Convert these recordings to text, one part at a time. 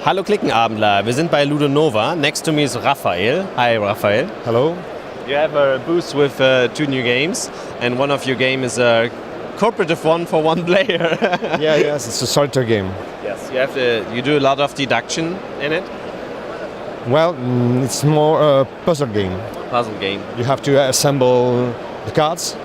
Hallo Cliquenabendler, wir sind bei Ludonova. Next to me is Raphael. Hi Raphael. Hello. You have a booth with two new games, and one of your game is a cooperative one for one player. Yes, it's a solitaire game. Yes, you do a lot of deduction in it. Well, it's more a puzzle game. Puzzle game. You have to assemble the cards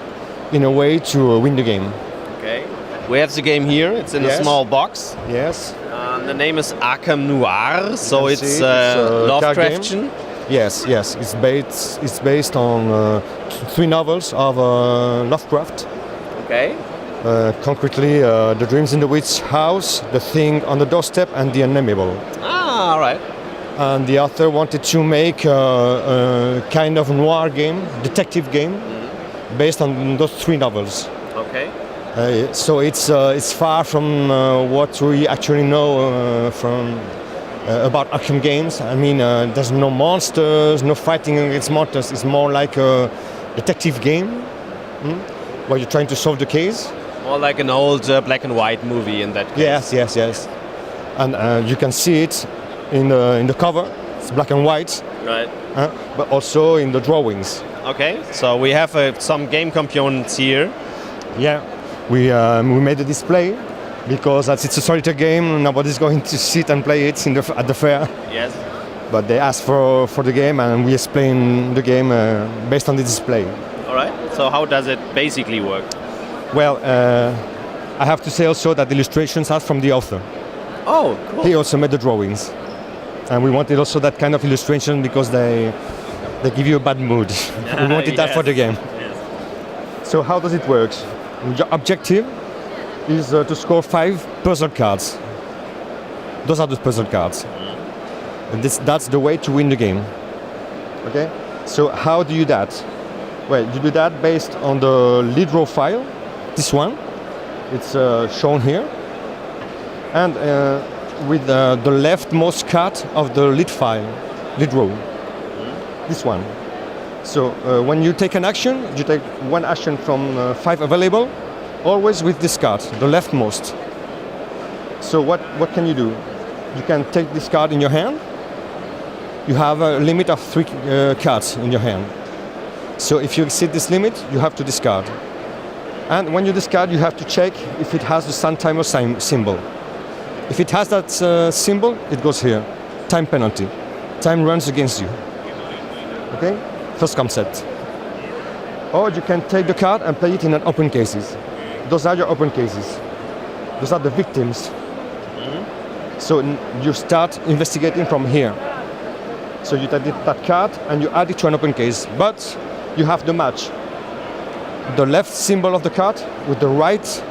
in a way to win the game. Okay. We have the game here. It's in a small box. Yes. The name is Arkham Noir, so it's Lovecraftian. Yes. It's based on three novels of Lovecraft. Okay. Concretely, The Dreams in the Witch House, The Thing on the Doorstep, and The Unnameable. Ah, all right. And the author wanted to make a kind of noir game, detective game, based on those three novels. Okay. So it's far from what we actually know from about Arkham games. I mean, there's no monsters, no fighting against monsters. It's more like a detective game where you're trying to solve the case. More like an old black and white movie in that case. Yes. And you can see it in the cover. It's black and white. Right. But also in the drawings. Okay. So we have some game components here. Yeah. We made a display because as it's a solitaire game, nobody's going to sit and play it at the fair. Yes. But they asked for the game, and we explain the game based on the display. All right. So how does it basically work? Well, I have to say also that the illustrations are from the author. Oh, cool. He also made the drawings, and we wanted also that kind of illustration because they give you a bad mood. We wanted that for the game. Yes. So how does it work? Your objective is to score 5 puzzle cards. Those are the puzzle cards. And that's the way to win the game. Okay? So how do you do that? Well, you do that based on the lead row file. This one. It's shown here. And with the leftmost card of the lead file, lead row. This one. So when you take an action, you take one action from 5 available, always with this card, the leftmost. So what can you do? You can take this card in your hand. You have a limit of 3 cards in your hand. So if you exceed this limit, you have to discard. And when you discard, you have to check if it has the sun timer symbol. If it has that symbol, it goes here. Time penalty. Time runs against you. Okay? First concept. Or you can take the card and play it in an open cases. Those are your open cases. Those are the victims. So you start investigating from here. So you take that card and you add it to an open case. But you have the match. The left symbol of the card with the right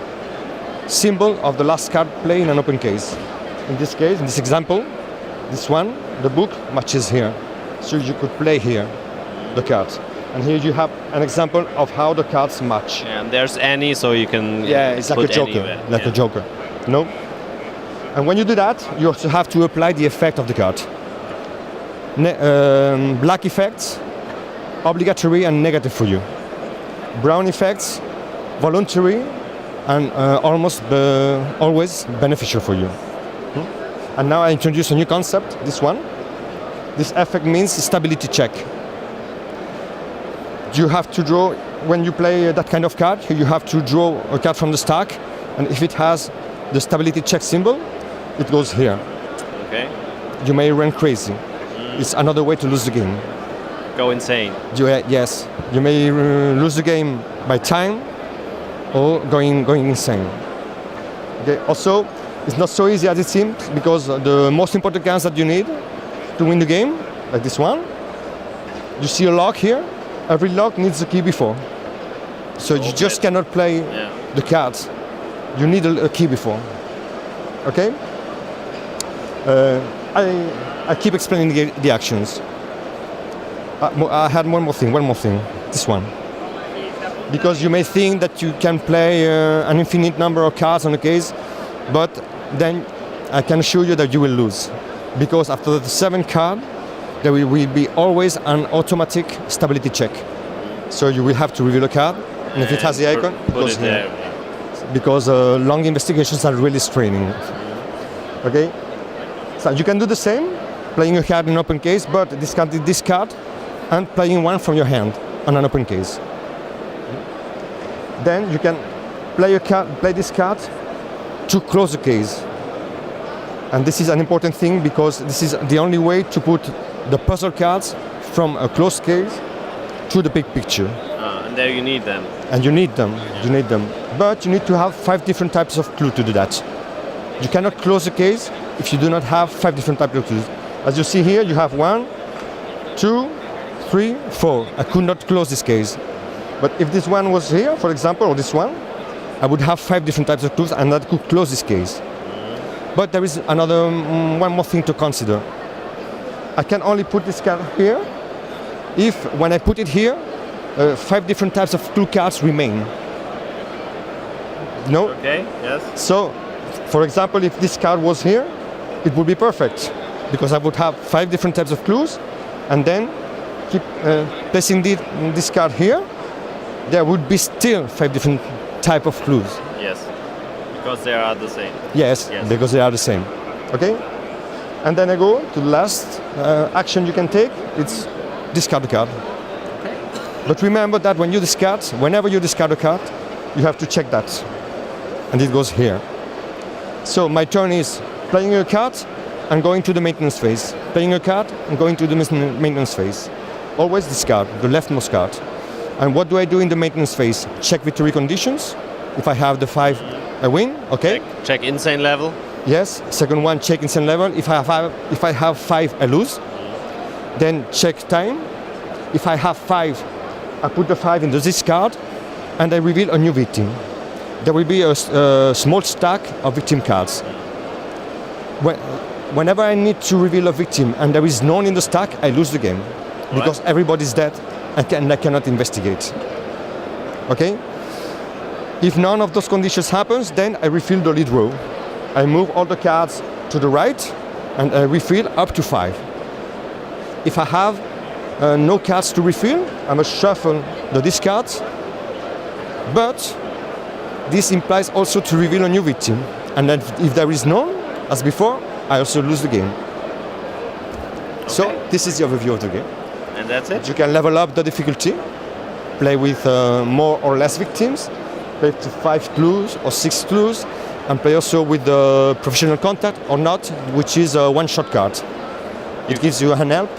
symbol of the last card played in an open case. In this case, in this example, this one, the book matches here. So you could play here the cards. And here you have an example of how the cards match. And there's any, so you can it's like a joker, a joker. No? And when you do that, you also have to apply the effect of the card. Black effects, obligatory and negative for you. Brown effects, voluntary and almost always beneficial for you. And now I introduce a new concept, this one. This effect means stability check. You have to draw, when you play that kind of card, you have to draw a card from the stack, and if it has the stability check symbol, it goes here. Okay. You may run crazy. It's another way to lose the game. Go insane. Yes. You may lose the game by time or going insane. Okay. Also, it's not so easy as it seems, because the most important cards that you need to win the game, like this one, you see a lock here. Every lock needs a key before. So you just cannot play the cards. You need a key before. Okay? I keep explaining the actions. I had one more thing. This one. Because you may think that you can play an infinite number of cards on a case, but then I can assure you that you will lose. Because after the 7th card, there will be always an automatic stability check. So you will have to reveal a card, and if it has the icon, it goes here. Because long investigations are really straining. Okay? So you can do the same, playing a card in an open case, but discarding this card and playing one from your hand on an open case. Then you can play this card to close the case. And this is an important thing because this is the only way to put the puzzle cards from a closed case to the big picture. And there you need them. And you need them, But you need to have 5 different types of clue to do that. You cannot close a case if you do not have 5 different types of clues. As you see here, you have 1, 2, 3, 4. I could not close this case. But if this one was here, for example, or this one, I would have 5 different types of clues and that could close this case. But there is one more thing to consider. I can only put this card here if, when I put it here, 5 different types of clue cards remain. No? Okay, yes. So, for example, if this card was here, it would be perfect because I would have 5 different types of clues and then keep placing this card here. There would be still 5 different type of clues. Yes, because they are the same. Yes, because they are the same. Okay? And then I go to the last action you can take. It's discard the card. Okay. But remember that when you discard, whenever you discard a card, you have to check that. And it goes here. So my turn is playing a card and going to the maintenance phase. Playing a card and going to the maintenance phase. Always discard the leftmost card. And what do I do in the maintenance phase? Check victory conditions. If I have the 5, I win. Okay. Check insane level. Yes. Second one, check insane level. If I have 5, I lose. Then check time. If I have 5, I put the 5 into this card, and I reveal a new victim. There will be a small stack of victim cards. Whenever I need to reveal a victim and there is none in the stack, I lose the game because everybody's dead and I cannot investigate. Okay? If none of those conditions happens, then I refill the lead row. I move all the cards to the right and I refill up to 5. If I have no cards to refill, I must shuffle the discards. But this implies also to reveal a new victim. And then if there is none, as before, I also lose the game. Okay. So this is the overview of the game. And that's it? You can level up the difficulty, play with more or less victims, play to 5 clues or 6 clues, and play also with the professional contact or not, which is a one-shot card. It gives you an help.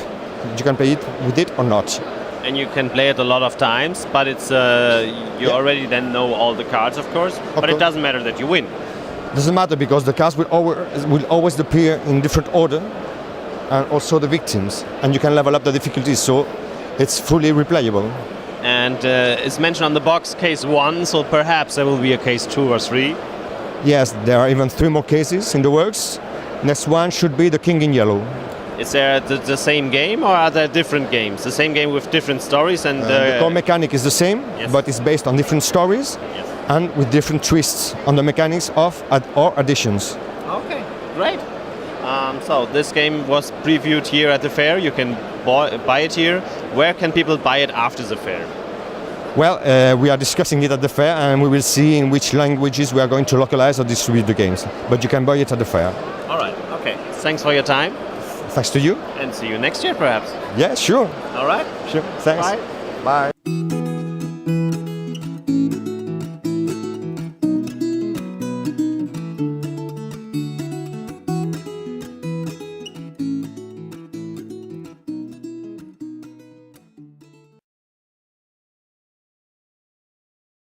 You can play it with it or not. And you can play it a lot of times, but it's you already then know all the cards, of course. But it doesn't matter that you win. Doesn't matter because the cards will always appear in different order, and also the victims. And you can level up the difficulty, so it's fully replayable. And it's mentioned on the box case 1, so perhaps there will be a case 2 or 3. Yes, there are even 3 more cases in the works. Next one should be the King in Yellow. Is there the same game or are there different games? The same game with different stories and the core mechanic is the same, yes. But it's based on different stories, yes. And with different twists on the mechanics of or additions. Okay, great. So this game was previewed here at the fair. You can buy it here. Where can people buy it after the fair? Well, we are discussing it at the fair, and we will see in which languages we are going to localize or distribute the games. But you can buy it at the fair. All right. Okay. Thanks for your time. Thanks to you. And see you next year, perhaps. Yeah, sure. All right. Sure. Thanks. Bye. Bye.